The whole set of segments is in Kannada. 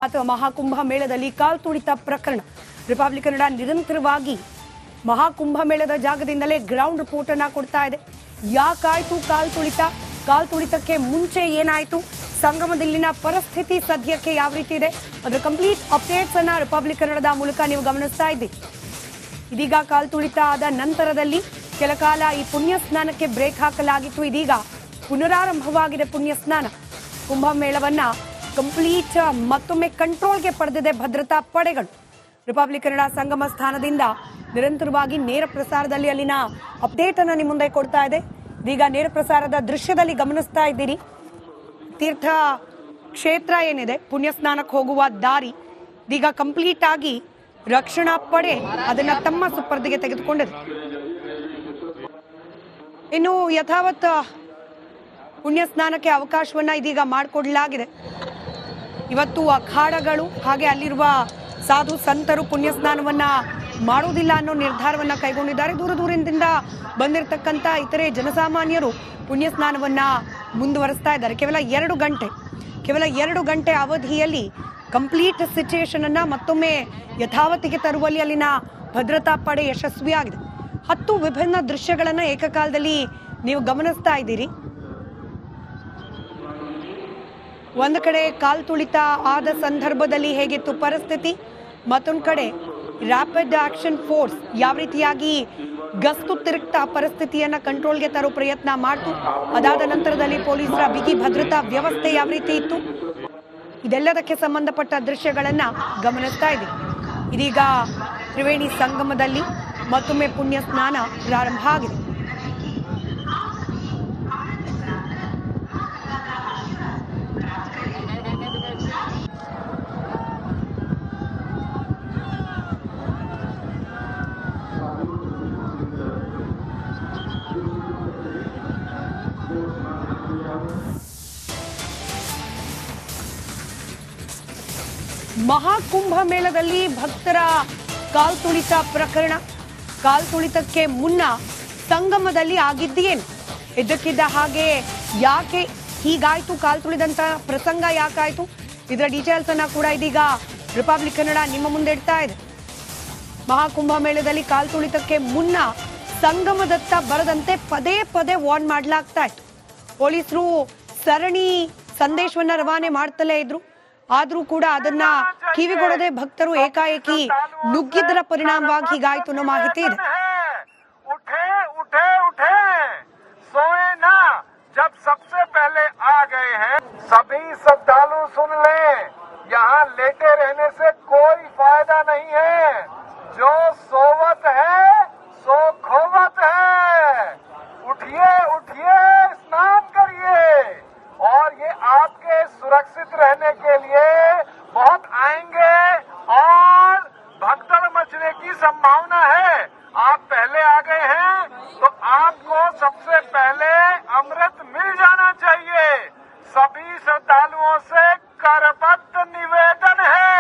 ಅಥವಾ ಮಹಾಕುಂಭ ಮೇಳದಲ್ಲಿ ಕಾಲ್ತುಳಿತ ಪ್ರಕರಣ. ರಿಪಬ್ಲಿಕ್ ಕನ್ನಡ ನಿರಂತರವಾಗಿ ಮಹಾಕುಂಭ ಮೇಳದ ಜಾಗದಿಂದಲೇ ಗ್ರೌಂಡ್ ರಿಪೋರ್ಟ್ ಅನ್ನ ಕೊಡ್ತಾ ಇದೆ. ಯಾಕಾಯ್ತು ಕಾಲ್ತುಳಿತಕ್ಕೆ ಮುಂಚೆ ಏನಾಯ್ತು, ಸಂಗಮದಲ್ಲಿನ ಪರಿಸ್ಥಿತಿ ಸದ್ಯಕ್ಕೆ ಯಾವ ರೀತಿ ಇದೆ, ಅದರ ಕಂಪ್ಲೀಟ್ ಅಪ್ಡೇಟ್ಸ್ ಅನ್ನ ರಿಪಬ್ಲಿಕ್ ಕನ್ನಡದ ಮೂಲಕ ನೀವು ಗಮನಿಸ್ತಾ ಇದ್ದೀವಿ. ಇದೀಗ ಕಾಲ್ತುಳಿತ ಆದ ನಂತರದಲ್ಲಿ ಕೆಲ ಕಾಲ ಈ ಪುಣ್ಯ ಸ್ನಾನಕ್ಕೆ ಬ್ರೇಕ್ ಹಾಕಲಾಗಿತ್ತು. ಇದೀಗ ಪುನರಾರಂಭವಾಗಿದೆ ಪುಣ್ಯ ಸ್ನಾನ. ಕುಂಭಮೇಳವನ್ನ ಕಂಪ್ಲೀಟ್ ಮತ್ತೊಮ್ಮೆ ಕಂಟ್ರೋಲ್ಗೆ ಪಡೆದಿದೆ ಭದ್ರತಾ ಪಡೆಗಳು. ರಿಪಬ್ಲಿಕ್ ಕನ್ನಡ ಸಂಗಮ ಸ್ಥಾನದಿಂದ ನಿರಂತರವಾಗಿ ನೇರ ಪ್ರಸಾರದಲ್ಲಿ ಅಲ್ಲಿನ ಅಪ್ಡೇಟ್ ಅನ್ನ ನಿಮ್ಮ ಮುಂದೆ ಕೊಡ್ತಾ ಇದೆ. ಇದೀಗ ನೇರ ಪ್ರಸಾರದ ದೃಶ್ಯದಲ್ಲಿ ಗಮನಿಸ್ತಾ ಇದ್ದೀರಿ, ತೀರ್ಥ ಕ್ಷೇತ್ರ ಏನಿದೆ ಪುಣ್ಯ ಸ್ನಾನಕ್ಕೆ ಹೋಗುವ ದಾರಿ ಇದೀಗ ಕಂಪ್ಲೀಟ್ ಆಗಿ ರಕ್ಷಣಾ ಪಡೆ ಅದನ್ನ ತಮ್ಮ ಸುಪರ್ದಿಗೆ ತೆಗೆದುಕೊಂಡಿದೆ. ಇನ್ನು ಯಥಾವತ್ ಪುಣ್ಯ ಸ್ನಾನಕ್ಕೆ ಅವಕಾಶವನ್ನ ಇದೀಗ ಮಾಡಿಕೊಡಲಾಗಿದೆ. ಇವತ್ತು ಅಖಾಡಗಳು ಹಾಗೆ ಅಲ್ಲಿರುವ ಸಾಧು ಸಂತರು ಪುಣ್ಯ ಸ್ನಾನವನ್ನ ಮಾಡುವುದಿಲ್ಲ ಅನ್ನೋ ನಿರ್ಧಾರವನ್ನ ಕೈಗೊಂಡಿದ್ದಾರೆ. ದೂರದಿಂದ ಬಂದಿರತಕ್ಕಂತ ಇತರೆ ಜನಸಾಮಾನ್ಯರು ಪುಣ್ಯ ಸ್ನಾನವನ್ನ ಮುಂದುವರಿಸ್ತಾ ಇದ್ದಾರೆ. ಕೇವಲ 2 ಗಂಟೆ ಅವಧಿಯಲ್ಲಿ ಕಂಪ್ಲೀಟ್ ಸಿಚುಯೇಷನ್ ಅನ್ನ ಮತ್ತೊಮ್ಮೆ ಯಥಾವತ್ತಿಗೆ ತರುವಲ್ಲಿ ಅಲ್ಲಿನ ಭದ್ರತಾ ಪಡೆ ಯಶಸ್ವಿಯಾಗಿದೆ. 10 ವಿಭಿನ್ನ ದೃಶ್ಯಗಳನ್ನ ಏಕಕಾಲದಲ್ಲಿ ನೀವು ಗಮನಿಸ್ತಾ ಇದ್ದೀರಿ. ಒಂದು ಕಡೆ ಕಾಲ್ತುಳಿತ ಆದ ಸಂದರ್ಭದಲ್ಲಿ ಹೇಗಿತ್ತು ಪರಿಸ್ಥಿತಿ, ಮತ್ತೊಂದು ಕಡೆ ರ್ಯಾಪಿಡ್ ಆಕ್ಷನ್ ಫೋರ್ಸ್ ಯಾವ ರೀತಿಯಾಗಿ ಗಸ್ತು ತಿರುಗ್ತಾ ಪರಿಸ್ಥಿತಿಯನ್ನ ಕಂಟ್ರೋಲ್ಗೆ ತರೋ ಪ್ರಯತ್ನ ಮಾಡ್ತು. ಅದಾದ ನಂತರದಲ್ಲಿ ಪೊಲೀಸರ ಬಿಗಿ ಭದ್ರತಾ ವ್ಯವಸ್ಥೆ ಯಾವ ರೀತಿ ಇತ್ತು, ಇದೆಲ್ಲದಕ್ಕೆ ಸಂಬಂಧಪಟ್ಟ ದೃಶ್ಯಗಳನ್ನ ಗಮನಿಸ್ತಾ ಇದ್ದೀವಿ. ಇದೀಗ ತ್ರಿವೇಣಿ ಸಂಗಮದಲ್ಲಿ ಮತ್ತೊಮ್ಮೆ ಪುಣ್ಯ ಸ್ನಾನ ಪ್ರಾರಂಭ ಆಗಿದೆ. ಮಹಾಕುಂಭ ಮೇಳದಲ್ಲಿ ಭಕ್ತರ ಕಾಲ್ತುಳಿತ ಪ್ರಕರಣ. ಕಾಲ್ತುಳಿತಕ್ಕೆ ಮುನ್ನ ಸಂಗಮದಲ್ಲಿ ಆಗಿದ್ದೇನು, ಇದಕ್ಕಿದ್ದ ಹಾಗೆ ಯಾಕೆ ಹೀಗಾಯ್ತು, ಕಾಲ್ತುಳಿದಂತ ಪ್ರಸಂಗ ಯಾಕಾಯ್ತು, ಇದರ ಡೀಟೇಲ್ಸ್ ಅನ್ನ ಕೂಡ ಇದೀಗ ರಿಪಬ್ಲಿಕ್ ಕನ್ನಡ ನಿಮ್ಮ ಮುಂದೆ ಇಡ್ತಾ ಇದೆ. ಮಹಾಕುಂಭ ಮೇಳದಲ್ಲಿ ಕಾಲ್ತುಳಿತಕ್ಕೆ ಮುನ್ನ ಸಂಗಮದತ್ತ ಬರದಂತೆ ಪದೇ ವಾರ್ನ್ ಮಾಡಲಾಗ್ತಾ ಇತ್ತು. ಪೊಲೀಸರು ಸರಣಿ ಸಂದೇಶವನ್ನ ರವಾನೆ ಮಾಡ್ತಲೇ ಇದ್ರು. ಆದ್ರೂ ಕೂಡ ಅದನ್ನ ಕಿವಿಗೊಡದೆ ಭಕ್ತರು ಏಕಾಏಕಿ ನುಗ್ಗಿದ್ದರ ಪರಿಣಾಮವಾಗಿ ಹೀಗಾಯ್ತು ಅನ್ನೋ ಮಾಹಿತಿ ಇದೆ. जब सबसे पहले आ गए हैं सभी श्रद्धालु सुन लें, यहाँ लेटे रहने से कोई फायदा नहीं है. जो सोवत है सो खोवत है. उठिए स्नान करिए और ये आपके सुरक्षित रहने के लिए बहुत आएंगे और भगदड़ मचने की संभावना है. आप पहले आ गए हैं तो आपको सबसे पहले अमृत मिल जाना चाहिए. सभी श्रद्धालुओं से करबद्ध निवेदन है,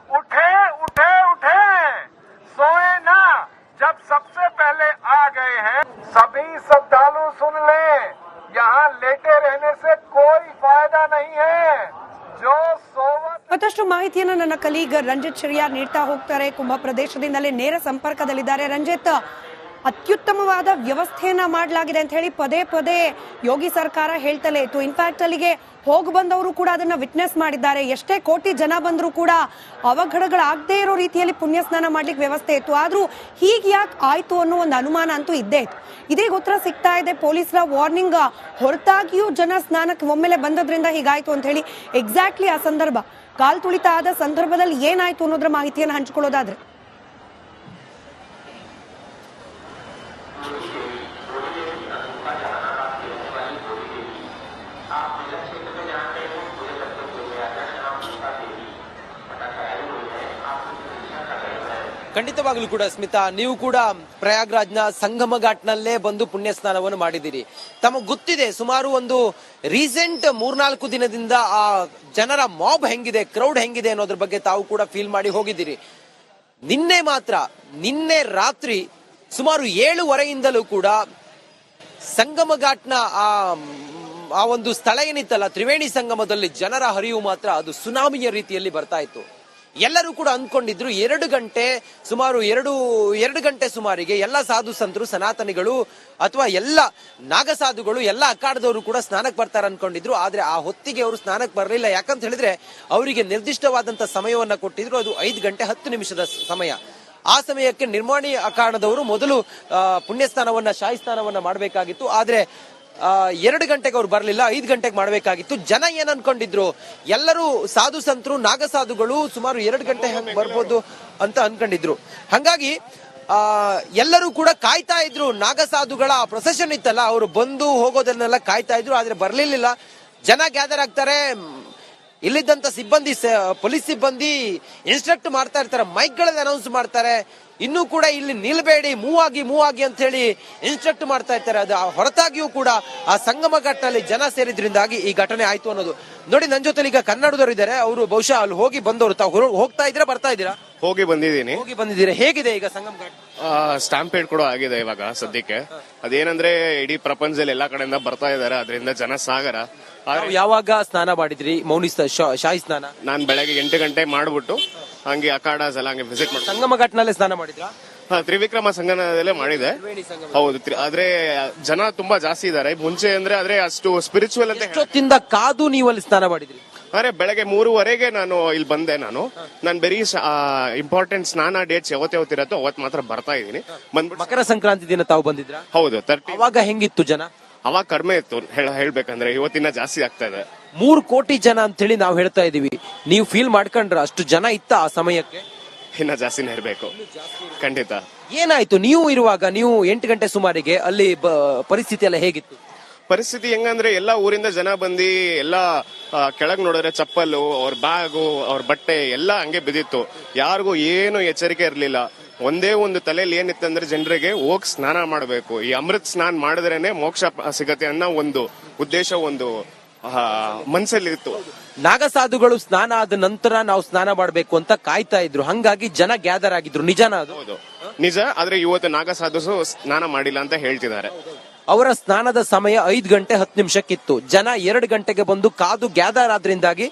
उठे सोए ना. जब सबसे पहले आ गए हैं सभी श्रद्धालु सुन लें, यहाँ लेटे रहने से कोई फायदा नहीं है. जो ಮತ್ತಷ್ಟು ಮಾಹಿತಿಯನ್ನು ನನ್ನ ಕಲೀಗ್ ರಂಜಿತ್ ಶರಿಯಾರ್ ನೀಡ್ತಾ ಹೋಗ್ತಾರೆ. ಕುಂಭ ಪ್ರದೇಶದಿಂದಲೇ ನೇರ ಸಂಪರ್ಕದಲ್ಲಿದ್ದಾರೆ. ರಂಜಿತ್, ಅತ್ಯುತ್ತಮವಾದ ವ್ಯವಸ್ಥೆಯನ್ನ ಮಾಡಲಾಗಿದೆ ಅಂತ ಹೇಳಿ ಪದೇ ಯೋಗಿ ಸರ್ಕಾರ ಹೇಳ್ತಲೇ ಇತ್ತು. ಇನ್ಫ್ಯಾಕ್ಟ್ ಅಲ್ಲಿಗೆ ಹೋಗಿ ಬಂದವರು ಕೂಡ ಅದನ್ನ ವಿಟ್ನೆಸ್ ಮಾಡಿದ್ದಾರೆ. ಎಷ್ಟೇ ಕೋಟಿ ಜನ ಬಂದರೂ ಕೂಡ ಅವಘಡಗಳಾಗದೇ ಇರೋ ರೀತಿಯಲ್ಲಿ ಪುಣ್ಯ ಸ್ನಾನ ಮಾಡ್ಲಿಕ್ಕೆ ವ್ಯವಸ್ಥೆ ಇತ್ತು. ಆದ್ರೂ ಹೀಗೆ ಯಾಕೆ ಆಯ್ತು ಅನ್ನೋ ಒಂದು ಅನುಮಾನ ಅಂತೂ ಇದ್ದೇ ಇತ್ತು. ಇದೀಗ ಉತ್ತರ ಸಿಗ್ತಾ ಇದೆ. ಪೊಲೀಸರ ವಾರ್ನಿಂಗ್ ಹೊರತಾಗಿಯೂ ಜನ ಸ್ನಾನಕ್ಕೆ ಒಮ್ಮೆಲೆ ಬಂದದ್ರಿಂದ ಹೀಗಾಯ್ತು ಅಂತ ಹೇಳಿ. ಎಕ್ಸಾಕ್ಟ್ಲಿ ಆ ಸಂದರ್ಭ, ಕಾಲ್ತುಳಿತ ಆದ ಸಂದರ್ಭದಲ್ಲಿ ಏನಾಯ್ತು ಅನ್ನೋದ್ರ ಮಾಹಿತಿಯನ್ನು ಹಂಚಿಕೊಳ್ಳೋದಾದ್ರೆ. ಖಂಡಿತವಾಗ್ಲೂ ಕೂಡ ಸ್ಮಿತಾ, ನೀವು ಕೂಡ ಪ್ರಯಾಗ್ರಾಜ್ನ ಸಂಗಮ ಘಾಟ್ನಲ್ಲೇ ಬಂದು ಪುಣ್ಯ ಸ್ನಾನವನ್ನು ಮಾಡಿದ್ದೀರಿ. ತಮಗೆ ಗೊತ್ತಿದೆ ಸುಮಾರು ಒಂದು ರೀಸೆಂಟ್ 3-4 ದಿನದಿಂದ ಆ ಜನರ ಮಾಬ್ ಹೆಂಗಿದೆ, ಕ್ರೌಡ್ ಹೆಂಗಿದೆ ಅನ್ನೋದ್ರ ಬಗ್ಗೆ ತಾವು ಕೂಡ ಫೀಲ್ ಮಾಡಿ ಹೋಗಿದ್ದೀರಿ. ನಿನ್ನೆ ರಾತ್ರಿ ಸುಮಾರು 7:30ಯಿಂದಲೂ ಕೂಡ ಸಂಗಮ ಘಾಟ್ನ ಆ ಆ ಒಂದು ಸ್ಥಳ ಏನಿತ್ತಲ್ಲ ತ್ರಿವೇಣಿ ಸಂಗಮದಲ್ಲಿ ಜನರ ಹರಿವು ಮಾತ್ರ ಅದು ಸುನಾಮಿಯ ರೀತಿಯಲ್ಲಿ ಬರ್ತಾ ಇತ್ತು. ಎಲ್ಲರೂ ಕೂಡ ಅಂದ್ಕೊಂಡಿದ್ರು 2 ಗಂಟೆ ಸುಮಾರು ಎರಡು ಗಂಟೆ ಸುಮಾರಿಗೆ ಎಲ್ಲ ಸಾಧು ಸಂತರು ಸನಾತನಿಗಳು ಅಥವಾ ಎಲ್ಲ ನಾಗಸಾಧುಗಳು ಎಲ್ಲ ಅಖಾಡದವರು ಕೂಡ ಸ್ನಾನಕ್ಕೆ ಬರ್ತಾರೆ ಅನ್ಕೊಂಡಿದ್ರು. ಆದ್ರೆ ಆ ಹೊತ್ತಿಗೆ ಅವರು ಸ್ನಾನಕ್ಕೆ ಬರಲಿಲ್ಲ. ಯಾಕಂತ ಹೇಳಿದ್ರೆ ಅವರಿಗೆ ನಿರ್ದಿಷ್ಟವಾದಂತ ಸಮಯವನ್ನ ಕೊಟ್ಟಿದ್ರು. ಅದು 5 ಗಂಟೆ 10 ನಿಮಿಷದ ಸಮಯ. ಆ ಸಮಯಕ್ಕೆ ನಿರ್ಮಾಣಿ ಅಖಾಡದವರು ಮೊದಲು ಪುಣ್ಯ ಸ್ನಾನವನ್ನ ಶಾಹಿ ಸ್ನಾನವನ್ನ ಮಾಡಬೇಕಾಗಿತ್ತು. ಆದ್ರೆ 2 ಗಂಟೆಗೆ ಅವ್ರು ಬರಲಿಲ್ಲ, 5 ಗಂಟೆಗೆ ಮಾಡಬೇಕಾಗಿತ್ತು. ಜನ ಏನ್ ಅನ್ಕೊಂಡಿದ್ರು, ಎಲ್ಲರೂ ಸಾಧು ಸಂತರು ನಾಗಸಾಧುಗಳು ಸುಮಾರು 2 ಗಂಟೆ ಹಂಗೆ ಬರ್ಬೋದು ಅಂತ ಅನ್ಕೊಂಡಿದ್ರು. ಹಂಗಾಗಿ ಎಲ್ಲರೂ ಕೂಡ ಕಾಯ್ತಾ ಇದ್ರು. ನಾಗಸಾಧುಗಳ ಪ್ರೊಸೆಷನ್ ಇತ್ತಲ್ಲ, ಅವರು ಬಂದು ಹೋಗೋದನ್ನೆಲ್ಲ ಕಾಯ್ತಾ ಇದ್ರು. ಆದ್ರೆ ಬರ್ಲಿಲ್ಲ. ಜನ ಗ್ಯಾದರ್ ಆಗ್ತಾರೆ. ಇಲ್ಲಿದ್ದಂತ ಸಿಬ್ಬಂದಿ, ಪೊಲೀಸ್ ಸಿಬ್ಬಂದಿ ಇನ್ಸ್ಟ್ರಕ್ಟ್ ಮಾಡ್ತಾ ಇರ್ತಾರೆ, ಮೈಕ್ ಗಳಲ್ಲಿ ಅನೌನ್ಸ್ ಮಾಡ್ತಾರೆ. ಇನ್ನೂ ಕೂಡ ಇಲ್ಲಿ ನಿಲ್ಬೇಡಿ, ಮೂವ್ ಆಗಿ ಅಂತ ಹೇಳಿ ಇನ್ಸ್ಟ್ರಕ್ಟ್ ಮಾಡ್ತಾ ಇರ್ತಾರೆ. ಅದು ಹೊರತಾಗಿಯೂ ಕೂಡ ಆ ಸಂಗಮ ಘಾಟ್ನಲ್ಲಿ ಜನ ಸೇರಿದ್ರಿಂದಾಗಿ ಈ ಘಟನೆ ಆಯ್ತು ಅನ್ನೋದು. ನೋಡಿ, ನನ್ನ ಜೊತೆ ಈಗ ಕನ್ನಡದವರು ಇದ್ದಾರೆ. ಅವರು ಬಹುಶಃ ಅಲ್ಲಿ ಹೋಗಿ ಬಂದವರು. ತಾವು ಹೋಗ್ತಾ ಇದ್ದೀರಾ, ಬರ್ತಾ ಇದ್ದೀರಾ? ಹೋಗಿ ಬಂದಿದ್ದೀರಾ. ಹೇಗಿದೆ ಈಗ ಸಂಗಮ ಘಾಟ್? ಸ್ಟಾಂಪೇಡ್ ಕೂಡ ಆಗಿದೆ ಇವಾಗ ಸದ್ಯಕ್ಕೆ. ಅದೇನಂದ್ರೆ ಇಡೀ ಪ್ರಪಂಚದಲ್ಲಿ ಎಲ್ಲಾ ಕಡೆಯಿಂದ ಬರ್ತಾ ಇದಾರೆ, ಅದರಿಂದ ಜನ ಸಾಗರ. ಯಾವಾಗ ಸ್ನಾನ ಮಾಡಿದ್ರಿ? ಮೌನಿ ಶಾಹಿ ಸ್ನಾನ ನಾನ್ ಬೆಳಗ್ಗೆ 8 ಗಂಟೆ ಮಾಡ್ಬಿಟ್ಟು ಹಂಗೆ ಅಖಾಡಾಸ್ ಎಲ್ಲ ಹಂಗೆ ವಿಸಿಟ್ ಮಾಡಿ ಸಂಗಮ ಘಾಟ್ನಲ್ಲೇ ಸ್ನಾನ ಮಾಡಿದ್ರಾ? ತ್ರಿವಿಕ್ರಮ ಸಂಗಮದಲ್ಲೇ ಮಾಡಿದೆ. ಹೌದು, ಆದ್ರೆ ಜನ ತುಂಬಾ ಜಾಸ್ತಿ ಇದಾರೆ ಮುಂಚೆ ಅಂದ್ರೆ. ಆದ್ರೆ ಅಷ್ಟು ಸ್ಪಿರಿಚುವಲ್ ಅಂತ. ಎಷ್ಟೊತ್ತಿಂದ ಕಾದು ನೀವು ಅಲ್ಲಿ ಸ್ನಾನ ಮಾಡಿದ್ರಿ? ಅರೆ ಬೆಳಗ್ಗೆ 3:30ಗೆ ನಾನು ಇಲ್ಲಿ ಬಂದೆ. ನಾನು ಬರೀ ಇಂಪಾರ್ಟೆಂಟ್ ಸ್ನಾನ ಡೇಟ್ಸ್ ಯಾವತ್ತಿರತ್ತೋ ಅವತ್ ಮಾತ್ರ ಬರ್ತಾ ಇದೀನಿ. ಮಕರ ಸಂಕ್ರಾಂತಿ ದಿನ ತಾವು ಬಂದಿದ್ರ? ಹೌದು. ಅವಾಗ ಹೆಂಗಿತ್ತು ಜನ? ಅವಾಗ ಕಡಿಮೆ ಇತ್ತು ಹೇಳ್ಬೇಕಂದ್ರೆ. ಇವತ್ತಿನ ಜಾಸ್ತಿ ಆಗ್ತಾ ಇದೆ. 3 ಕೋಟಿ ಜನ ಅಂತ ಹೇಳಿ ನಾವು ಹೇಳ್ತಾ ಇದೀವಿ. ನೀವು ಫೀಲ್ ಮಾಡ್ಕೊಂಡ್ರ ಅಷ್ಟು ಜನ ಇತ್ತ ಆ ಸಮಯಕ್ಕೆ? ಇನ್ನ ಜಾಸ್ತಿನೇ ಇರ್ಬೇಕು, ಖಂಡಿತ. ಏನಾಯ್ತು ನೀವು ಇರುವಾಗ? ನೀವು 8 ಗಂಟೆ ಸುಮಾರಿಗೆ ಅಲ್ಲಿ ಪರಿಸ್ಥಿತಿ ಎಲ್ಲ ಹೇಗಿತ್ತು? ಪರಿಸ್ಥಿತಿ ಹೆಂಗಂದ್ರೆ ಎಲ್ಲಾ ಊರಿಂದ ಜನ ಬಂದಿ ಎಲ್ಲ ಕೆಳಗ್ ನೋಡಿದ್ರೆ ಚಪ್ಪಲು, ಅವ್ರ ಬ್ಯಾಗು, ಅವ್ರ ಬಟ್ಟೆ ಎಲ್ಲ ಹಂಗೆ ಬಿದ್ದಿತ್ತು. ಯಾರಿಗೂ ಏನು ಎಚ್ಚರಿಕೆ ಇರ್ಲಿಲ್ಲ. ಒಂದೇ ಒಂದು ತಲೆಯಲ್ಲಿ ಏನಿತ್ತಂದ್ರೆ ಜನರಿಗೆ ಹೋಗ್ ಸ್ನಾನ ಮಾಡಬೇಕು, ಈ ಅಮೃತ್ ಸ್ನಾನ ಮಾಡಿದ್ರೇನೆ ಮೋಕ್ಷ ಸಿಗತ್ತೆ ಅನ್ನೋ ಒಂದು ಉದ್ದೇಶ ಒಂದು ಮನ್ಸಲ್ಲಿ ಇತ್ತು. ನಾಗಸಾಧುಗಳು ಸ್ನಾನ ಆದ ನಂತರ ನಾವು ಸ್ನಾನ ಮಾಡಬೇಕು ಅಂತ ಕಾಯ್ತಾ ಇದ್ರು. ಹಂಗಾಗಿ ಜನ ಗ್ಯಾದರ್ ಆಗಿದ್ರು. ನಿಜನಾ ಅದು? ಹೌದು, ನಿಜ. ಆದ್ರೆ ಇವತ್ತು ನಾಗಸಾಧು ಸ್ನಾನ ಮಾಡಿಲ್ಲ ಅಂತ ಹೇಳ್ತಿದ್ದಾರೆ. ಅವರ ಸ್ನಾನದ ಸಮಯ 5 ಗಂಟೆ 10 ನಿಮಿಷಕ್ಕಿತ್ತು. ಜನ 2 ಗಂಟೆಗೆ ಬಂದು ಕಾದು ಗ್ಯಾದರ್ ಆದ್ರಿಂದಾಗಿ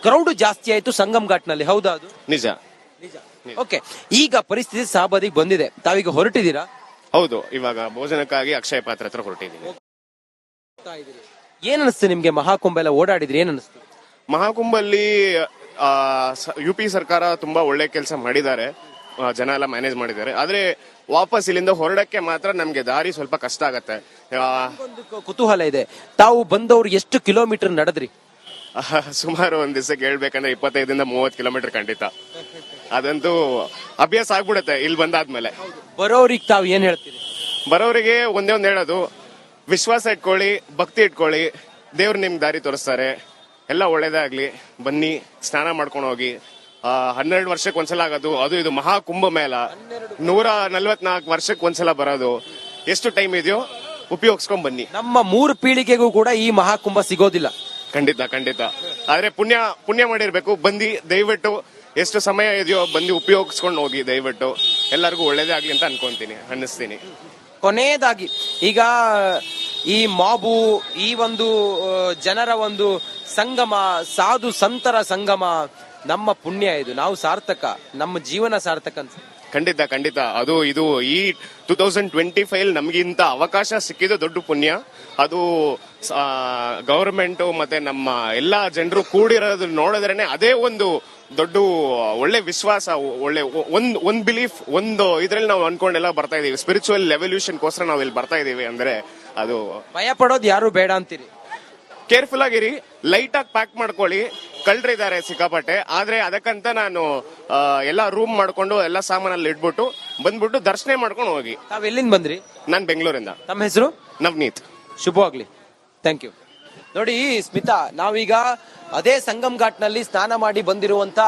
ಕ್ರೌಡ್ ಜಾಸ್ತಿ ಆಯ್ತು ಸಂಗಮ್ ಘಾಟ್ನಲ್ಲಿ. ಹೌದಾ ಅದು? ನಿಜ. ಓಕೆ, ಈಗ ಪರಿಸ್ಥಿತಿ ಸಹಬದಿಗೆ ಬಂದಿದೆ. ತಾವೀಗ ಹೊರಟಿದ್ದೀರಾ? ಹೌದು, ಇವಾಗ ಭೋಜನಕ್ಕಾಗಿ ಅಕ್ಷಯ ಪಾತ್ರ ಹತ್ರ ಹೊರಟಿದ್ದೀನಿ. ಏನ್ ಅನಿಸ್ತು ನಿಮ್ಗೆ? ಮಹಾಕುಂಭ ಎಲ್ಲ ಓಡಾಡಿದ್ರಿ, ಏನ್ ಅನಿಸ್ತು? ಮಹಾಕುಂಭಲ್ಲಿ UP ಸರ್ಕಾರ ತುಂಬಾ ಒಳ್ಳೆ ಕೆಲಸ ಮಾಡಿದ್ದಾರೆ. ಜನ ಎಲ್ಲ ಮ್ಯಾನೇಜ್ ಮಾಡಿದ್ದಾರೆ. ಆದ್ರೆ ವಾಪಸ್ ಇಲ್ಲಿಂದ ಹೊರಡಕ್ಕೆ ಮಾತ್ರ ನಮ್ಗೆ ದಾರಿ ಸ್ವಲ್ಪ ಕಷ್ಟ ಆಗತ್ತೆ. ಕುತೂಹಲ ಇದೆ, ತಾವು ಬಂದವ್ರು ಎಷ್ಟು ಕಿಲೋಮೀಟರ್ ನಡೆದ್ರಿ? ಸುಮಾರು ಒಂದ್ ದಿವಸಕ್ಕೆ ಹೇಳ್ಬೇಕಂದ್ರೆ 25-30 ಕಿಲೋಮೀಟರ್ ಖಂಡಿತ. ಅದಂತೂ ಅಭ್ಯಾಸ ಆಗ್ಬಿಡತ್ತೆ ಇಲ್ಲಿ ಬಂದಾದ್ಮೇಲೆ. ಬರೋರಿಗೆ ತಾವು ಏನ್ ಹೇಳ್ತೀರಿ? ಬರೋರಿಗೆ ಒಂದೇ ಒಂದ್ ಹೇಳೋದು, ವಿಶ್ವಾಸ ಇಟ್ಕೊಳ್ಳಿ, ಭಕ್ತಿ ಇಟ್ಕೊಳ್ಳಿ, ದೇವ್ರು ನಿಮ್ಗೆ ದಾರಿ ತೋರಿಸ್ತಾರೆ. ಎಲ್ಲ ಒಳ್ಳೇದಾಗ್ಲಿ. ಬನ್ನಿ, ಸ್ನಾನ ಮಾಡ್ಕೊಂಡು ಹೋಗಿ. 12 ವರ್ಷಕ್ಕೆ ಒಂದ್ಸಲ ಆಗೋದು, ಅದು ಇದು ಮಹಾಕುಂಭ ಮೇಳ 144 ವರ್ಷಕ್ಕೆ ಒಂದ್ಸಲ ಬರೋದು. ಎಷ್ಟು ಟೈಮ್ ಇದೆಯೋ ಉಪಯೋಗಿಸ್ಕೊಂಡ್ ಬನ್ನಿ. ನಮ್ಮ 3 ಪೀಳಿಗೆಗೂ ಕೂಡ ಈ ಮಹಾಕುಂಭ ಸಿಗೋದಿಲ್ಲ. ಖಂಡಿತ. ಆದ್ರೆ ಪುಣ್ಯ ಮಾಡಿರ್ಬೇಕು. ಬಂದಿ ದಯವಿಟ್ಟು ಎಷ್ಟು ಸಮಯ ಇದೆಯೋ ಬಂದು ಉಪಯೋಗಿಸ್ಕೊಂಡು ಹೋಗಿ. ದಯವಿಟ್ಟು ಎಲ್ಲರಿಗೂ ಒಳ್ಳೇದೇ ಆಗ್ಲಿ ಅಂತ ಅನ್ನಿಸ್ತೀನಿ. ಕೊನೆಯದಾಗಿ ಈಗ ಈ ಮಾಬು, ಈ ಒಂದು ಜನರ ಒಂದು ಸಂಗಮ, ಸಾಧು ಸಂತರ ಸಂಗಮ, ನಮ್ಮ ಪುಣ್ಯ ಇದು. ನಾವು ಸಾರ್ಥಕ, ನಮ್ಮ ಜೀವನ ಸಾರ್ಥಕ ಅಂತ. ಖಂಡಿತ. ಅದು ಇದು ಈ 2025 ನಮ್ಗಿಂತ ಅವಕಾಶ ಸಿಕ್ಕಿದ್ದು ದೊಡ್ಡ ಪುಣ್ಯ. ಅದು ಗವರ್ಮೆಂಟ್ ಮತ್ತೆ ನಮ್ಮ ಎಲ್ಲಾ ಜನರು ಕೂಡಿರೋದು ನೋಡಿದ್ರೇನೆ ಅದೇ ಒಂದು ದೊಡ್ಡ ಒಳ್ಳೆ ವಿಶ್ವಾಸ, ಒಳ್ಳೆ ಒಂದ್ ಬಿಲೀಫ್, ಒಂದು ಇದ್ರಲ್ಲಿ ನಾವು ಅನ್ಕೊಂಡೆಲ್ಲ ಬರ್ತಾ ಇದೀವಿ. ಸ್ಪಿರಿಚುವಲ್ ರೆವಲ್ಯೂಷನ್ ಗೋಸ್ಕರ ನಾವು ಇಲ್ಲಿ ಬರ್ತಾ ಇದೀವಿ ಅಂದ್ರೆ ಅದು ಭಯ ಪಡೋದು ಯಾರು ಬೇಡ ಅಂತೀರಿ. ಕೇರ್ಫುಲ್ ಆಗಿರಿ, ಲೈಟ್ ಆಗಿ ಪ್ಯಾಕ್ ಮಾಡ್ಕೊಳ್ಳಿ. ಕಳ್ರಿದ್ದಾರೆ ಸಿಕ್ಕಾಪಟ್ಟೆ. ಆದ್ರೆ ಅದಕ್ಕಂತ ನಾನು ಎಲ್ಲಾ ರೂಮ್ ಮಾಡ್ಕೊಂಡು ಎಲ್ಲ ಸಾಮಾನಲ್ಲಿ ಇಟ್ಬಿಟ್ಟು ಬಂದ್ಬಿಟ್ಟು ದರ್ಶನ ಮಾಡ್ಕೊಂಡು ಹೋಗಿ. ತಾವ್ ಎಲ್ಲಿಂದ ಬಂದ್ರಿ? ನಾನ್ ಬೆಂಗಳೂರಿಂದ. ನಮ್ಮ ಹೆಸರು ನವನೀತ್. ಶುಭವಾಗ್ಲಿ. Thank you. ನೋಡಿ ಸ್ಮಿತಾ, ನಾವೀಗ ಅದೇ ಸಂಗಮ್ ಘಾಟ್ ನಲ್ಲಿ ಸ್ನಾನ ಮಾಡಿ ಬಂದಿರುವಂತ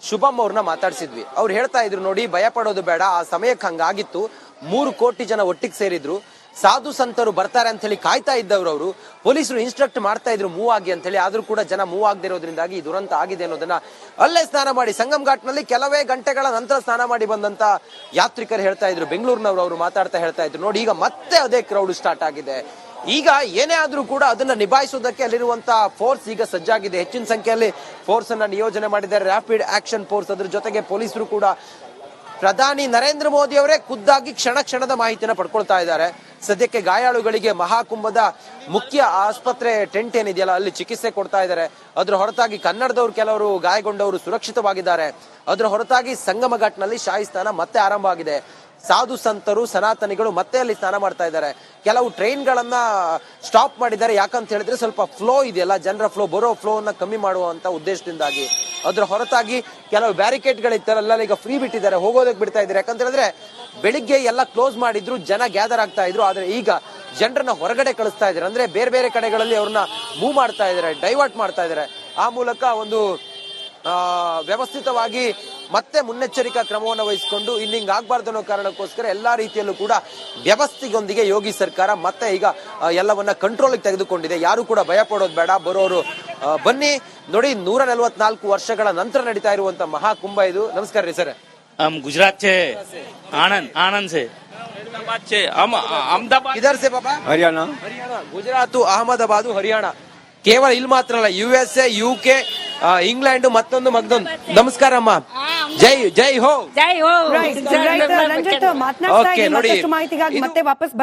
ಶುಭಂ ಅವ್ರನ್ನ ಮಾತಾಡ್ಸಿದ್ವಿ. ಅವ್ರು ಹೇಳ್ತಾ ಇದ್ರು, ನೋಡಿ ಭಯ ಪಡೋದು ಬೇಡ, ಆ ಸಮಯಕ್ಕೆ ಹಂಗಾಗಿತ್ತು. 3 ಕೋಟಿ ಜನ ಒಟ್ಟಿಗೆ ಸೇರಿದ್ರು. ಸಾಧು ಸಂತರು ಬರ್ತಾರೆ ಅಂತ ಹೇಳಿ ಕಾಯ್ತಾ ಇದ್ದವ್ರು ಅವರು. ಪೊಲೀಸರು ಇನ್ಸ್ಟ್ರಕ್ಟ್ ಮಾಡ್ತಾ ಇದ್ರು ಮೂವ್ ಆಗಿ ಅಂತ ಹೇಳಿ. ಆದ್ರೂ ಕೂಡ ಜನ ಮೂವ್ ಆಗದೆ ಇರೋದ್ರಿಂದಾಗಿ ಈ ದುರಂತ ಆಗಿದೆ ಅನ್ನೋದನ್ನ ಅಲ್ಲೇ ಸ್ನಾನ ಮಾಡಿ ಸಂಗಮ್ ಘಾಟ್ ನಲ್ಲಿ ಕೆಲವೇ ಗಂಟೆಗಳ ನಂತರ ಸ್ನಾನ ಮಾಡಿ ಬಂದಂತ ಯಾತ್ರಿಕರು ಹೇಳ್ತಾ ಇದ್ರು. ಬೆಂಗಳೂರಿನವರು ಅವರು ಮಾತಾಡ್ತಾ ಹೇಳ್ತಾ ಇದ್ರು, ನೋಡಿ ಈಗ ಮತ್ತೆ ಅದೇ ಕ್ರೌಡ್ ಸ್ಟಾರ್ಟ್ ಆಗಿದೆ. ಈಗ ಏನೇ ಆದ್ರೂ ಕೂಡ ಅದನ್ನ ನಿಭಾಯಿಸೋದಕ್ಕೆ ಅಲ್ಲಿರುವಂತಹ ಫೋರ್ಸ್ ಈಗ ಸಜ್ಜಾಗಿದೆ. ಹೆಚ್ಚಿನ ಸಂಖ್ಯೆಯಲ್ಲಿ ಫೋರ್ಸ್ ಅನ್ನ ನಿಯೋಜನೆ ಮಾಡಿದ್ದಾರೆ, ರ್ಯಾಪಿಡ್ ಆಕ್ಷನ್ ಫೋರ್ಸ್. ಅದ್ರ ಜೊತೆಗೆ ಪೊಲೀಸರು ಕೂಡ ಪ್ರಧಾನಿ ನರೇಂದ್ರ ಮೋದಿ ಅವರೇ ಖುದ್ದಾಗಿ ಕ್ಷಣ ಕ್ಷಣದ ಮಾಹಿತಿನ ಪಡ್ಕೊಳ್ತಾ ಇದ್ದಾರೆ. ಸದ್ಯಕ್ಕೆ ಗಾಯಾಳುಗಳಿಗೆ ಮಹಾಕುಂಭದ ಮುಖ್ಯ ಆಸ್ಪತ್ರೆ ಟೆಂಟ್ ಏನಿದೆಯಲ್ಲ ಅಲ್ಲಿ ಚಿಕಿತ್ಸೆ ಕೊಡ್ತಾ ಇದ್ದಾರೆ. ಅದ್ರ ಹೊರತಾಗಿ ಕನ್ನಡದವರು ಕೆಲವರು ಗಾಯಗೊಂಡವರು ಸುರಕ್ಷಿತವಾಗಿದ್ದಾರೆ. ಅದ್ರ ಹೊರತಾಗಿ ಸಂಗಮ ಘಾಟ್ನಲ್ಲಿ ಶಾಹಿ ಸ್ನಾನ ಮತ್ತೆ ಆರಂಭ ಆಗಿದೆ. ಸಾಧು ಸಂತರು ಸನಾತನಿಗಳು ಮತ್ತೆ ಅಲ್ಲಿ ಸ್ನಾನ ಮಾಡ್ತಾ ಇದ್ದಾರೆ. ಕೆಲವು ಟ್ರೈನ್ಗಳನ್ನ ಸ್ಟಾಪ್ ಮಾಡಿದ್ದಾರೆ. ಯಾಕಂತ ಹೇಳಿದ್ರೆ ಸ್ವಲ್ಪ ಫ್ಲೋ ಇದೆಯಲ್ಲ, ಜನರ ಫ್ಲೋ, ಬರೋ ಫ್ಲೋ ಅನ್ನ ಕಮ್ಮಿ ಮಾಡುವಂತ ಉದ್ದೇಶದಿಂದಾಗಿ. ಅದ್ರ ಹೊರತಾಗಿ ಕೆಲವು ಬ್ಯಾರಿಕೇಡ್ಗಳಿತ್ತಲ್ಲ ಈಗ ಫ್ರೀ ಬಿಟ್ಟಿದ್ದಾರೆ, ಹೋಗೋದಕ್ಕೆ ಬಿಡ್ತಾ ಇದ್ದಾರೆ. ಯಾಕಂತ ಹೇಳಿದ್ರೆ ಬೆಳಿಗ್ಗೆ ಎಲ್ಲ ಕ್ಲೋಸ್ ಮಾಡಿದ್ರು, ಜನ ಗ್ಯಾದರ್ ಆಗ್ತಾ ಇದ್ರು. ಆದ್ರೆ ಈಗ ಜನರನ್ನ ಹೊರಗಡೆ ಕಳಿಸ್ತಾ ಇದ್ದಾರೆ. ಅಂದ್ರೆ ಬೇರೆ ಬೇರೆ ಕಡೆಗಳಲ್ಲಿ ಅವ್ರನ್ನ ಮೂವ್ ಮಾಡ್ತಾ ಇದ್ದಾರೆ, ಡೈವರ್ಟ್ ಮಾಡ್ತಾ ಇದ್ದಾರೆ. ಆ ಮೂಲಕ ಒಂದು ವ್ಯವಸ್ಥಿತವಾಗಿ ಮತ್ತೆ ಮುನ್ನೆಚ್ಚರಿಕಾ ಕ್ರಮವನ್ನು ವಹಿಸಿಕೊಂಡು ಇನ್ನಿಂಗ್ ಆಗ್ಬಾರ್ದು ಅನ್ನೋ ಕಾರಣಕ್ಕೋಸ್ಕರ ಎಲ್ಲಾ ರೀತಿಯಲ್ಲೂ ಕೂಡ ವ್ಯವಸ್ಥೆಗೊಂದಿಗೆ ಯೋಗಿ ಸರ್ಕಾರ ಮತ್ತೆ ಈಗ ಎಲ್ಲವನ್ನ ಕಂಟ್ರೋಲ್ ತೆಗೆದುಕೊಂಡಿದೆ. ಯಾರು ಕೂಡ ಭಯ ಪಡೋದು ಬೇಡ, ಬರೋರು ಬನ್ನಿ. ನೋಡಿ, 144 ವರ್ಷಗಳ ನಂತರ ನಡೀತಾ ಇರುವಂತ ಮಹಾಕುಂಭ ಇದು. ನಮಸ್ಕಾರ ರೀ ಸರ್. हम गुजरात से आनंद से अहमदाबाद इधर से पापा हरियाणा ಗುಜರಾತ್, ಅಹಮದಾಬಾದ್, ಹರಿಯಾಣ. ಕೇವಲ ಇಲ್ಲಿ ಮಾತ್ರ ಅಲ್ಲ, USA, UK, ಇಂಗ್ಲೆಂಡ್, ಮತ್ತೊಂದು ನಮಸ್ಕಾರ ಅಮ್ಮ. ಜೈ ಜೈ ಹೋ. ರಂಜಿತ್ ಮಾತನಾಡ್ತಾ Okay, ಇದ್ದೀನಿ. ನೋಡಿ. ಮತ್ತಷ್ಟು ಮಾಹಿತಿಗಾಗಿ ಮತ್ತೆ ವಾಪಸ್